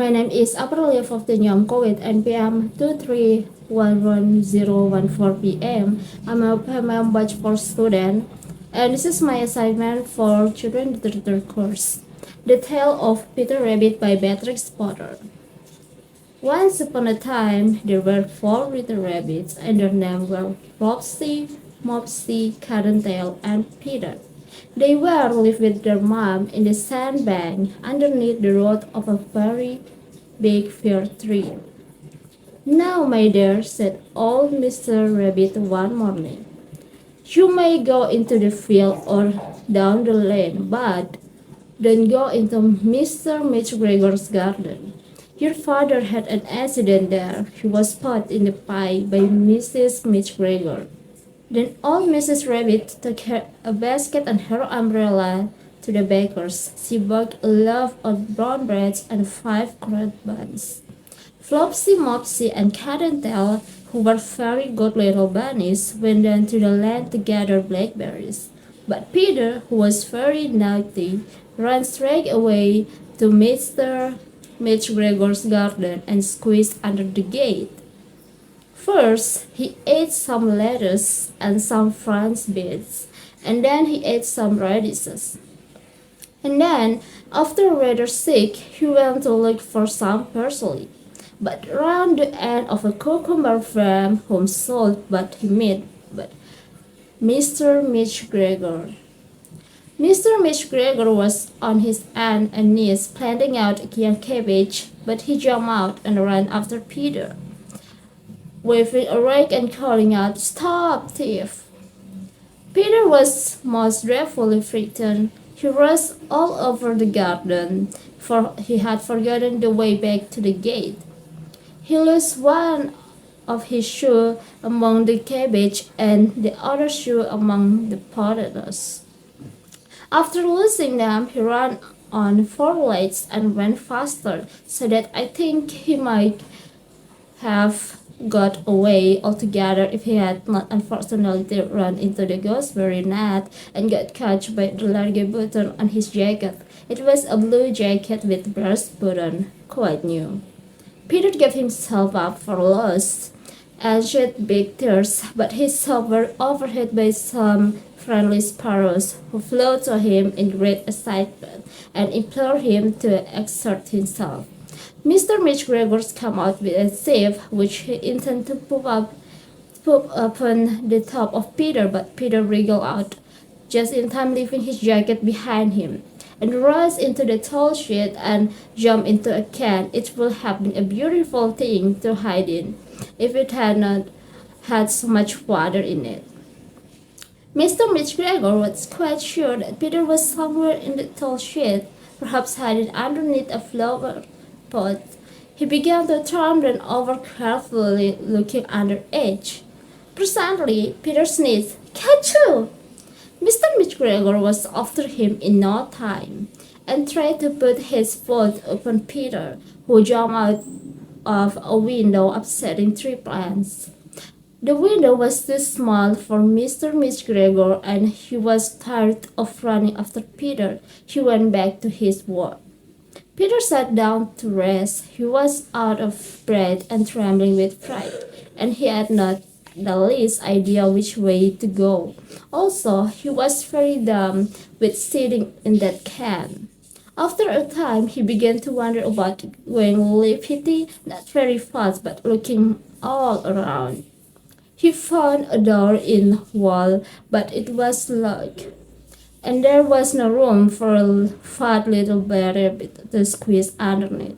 My name is Aprilia Vovtien Jamco with NPM 23111014 p.m. I'm a PMM batch 4 student, and this is my assignment for children literature course. The Tale of Peter Rabbit by Beatrix Potter. Once upon a time, there were 4 little rabbits, and their names were Flopsy, Mopsy, Cottontail, and Peter. They were lived with their mom in the sandbank underneath the root of a very big fir tree. "Now, my dear," said old Mr. Rabbit one morning, "you may go into the field or down the lane, but don't go into Mr. McGregor's garden. Your father had an accident there. He was put in the pie by Mrs. McGregor." Then old Mrs. Rabbit took a basket and her umbrella to the baker's. She bought a loaf of brown bread and 5 currant buns. Flopsy, Mopsy, and Cottontail, who were very good little bunnies, went down to the lane to gather blackberries. But Peter, who was very naughty, ran straight away to Mr. McGregor's garden and squeezed under the gate. First, he ate some lettuce and some French beans, and then he ate some radishes. And then, after rather sick, he went to look for some parsley. But round the end of a cucumber farm home sold, but he met Mr. McGregor. Mr. McGregor was on his hands and knees planting out a young cabbage, but he jumped out and ran after Peter, waving a rake and calling out, "Stop, thief!" Peter was most dreadfully frightened. He rushed all over the garden, for he had forgotten the way back to the gate. He lost one of his shoes among the cabbage and the other shoe among the potatoes. After losing them, he ran on 4 legs and went faster, so that I think he might have got away altogether if he had not unfortunately run into the gooseberry net and got caught by the large button on his jacket. It was a blue jacket with brass button, quite new. Peter gave himself up for lost and shed big tears, but his hopes were overheard by some friendly sparrows, who flew to him in great excitement and implored him to exert himself. Mr. McGregor came out with a sieve, which he intended to poop upon the top of Peter, but Peter wriggled out just in time, leaving his jacket behind him, and rushed into the tall shed and jumped into a can. It would have been a beautiful thing to hide in, if it had not had so much water in it. Mr. McGregor was quite sure that Peter was somewhere in the tall shed, perhaps hiding underneath a flower pot. He began to turn them over carefully, looking under each. Presently, Peter sneezed, "Catchoo!" Mr. McGregor was after him in no time, and tried to put his foot upon Peter, who jumped out of a window, upsetting 3 plants. The window was too small for Mr. McGregor, and he was tired of running after Peter. He went back to his work. Peter sat down to rest. He was out of breath and trembling with fright, and he had not the least idea which way to go. Also, he was very dumb with sitting in that can. After a time, he began to wonder about going lippity, not very fast, but looking all around. He found a door in the wall, but it was locked, and there was no room for a fat little bear rabbit to squeeze underneath.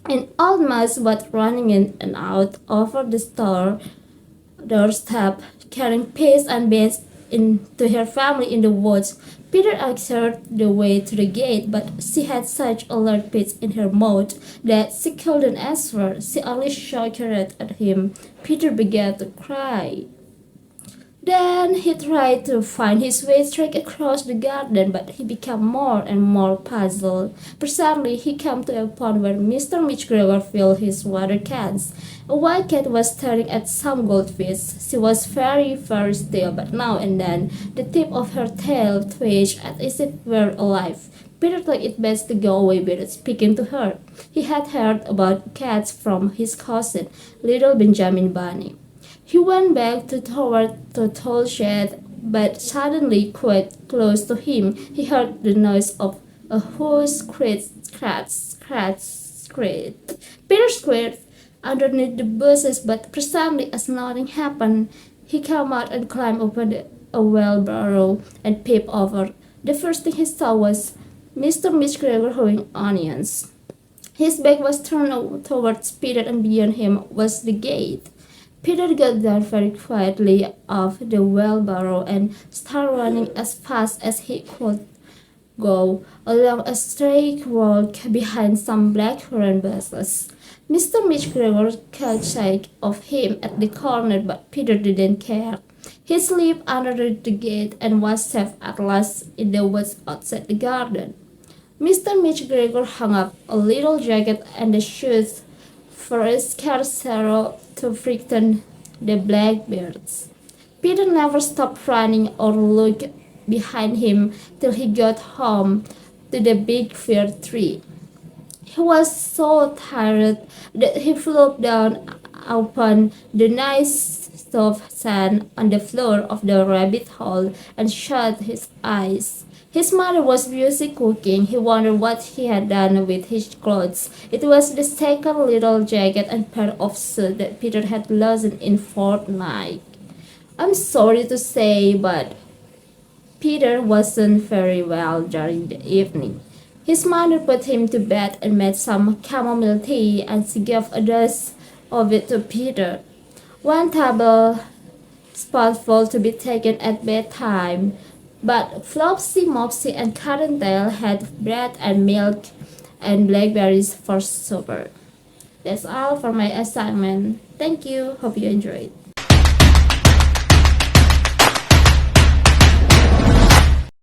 An old mouse was running in and out over the doorstep, carrying peas and beans to her family in the woods. Peter asked her the way to the gate, but she had such a large piece in her mouth that she couldn't answer. She only shouted at him. Peter began to cry. Then he tried to find his way straight across the garden, but he became more and more puzzled. Presently, he came to a pond where Mr. McGregor filled his water cans. A white cat was staring at some goldfish. She was very, very still, but now and then the tip of her tail twitched as if it were alive. Peter thought it best to go away without speaking to her. He had heard about cats from his cousin, little Benjamin Bunny. He went back toward the tall shed, but suddenly, quite close to him, he heard the noise of a horse scratch. Peter squeaked underneath the bushes, but presently, as nothing happened, he came out and climbed over a wheelbarrow and peeped over. The first thing he saw was Mr. McGregor hoeing onions. His back was turned towards Peter, and beyond him was the gate. Peter got down very quietly off the wheelbarrow and started running as fast as he could go along a straight walk behind some blackcurrant bushes. Mr. McGregor caught sight of him at the corner, but Peter didn't care. He slipped under the gate and was safe at last in the woods outside the garden. Mr. McGregor hung up a little jacket and the shoes for a scarecrow to frighten the blackbirds. Peter never stopped running or looked behind him till he got home to the big fir tree. He was so tired that he flopped down upon the nice soft sand on the floor of the rabbit hole and shut his eyes. His mother was busy cooking. He wondered what he had done with his clothes. It was the second little jacket and pair of shoes that Peter had lost in fortnight. I'm sorry to say, but Peter wasn't very well during the evening. His mother put him to bed and made some chamomile tea, and she gave a dose of it to Peter. One tablespoonful to be taken at bedtime, but Flopsy, Mopsy, and Cottontail had bread and milk and blackberries for supper. That's all for my assignment. Thank you. Hope you enjoyed.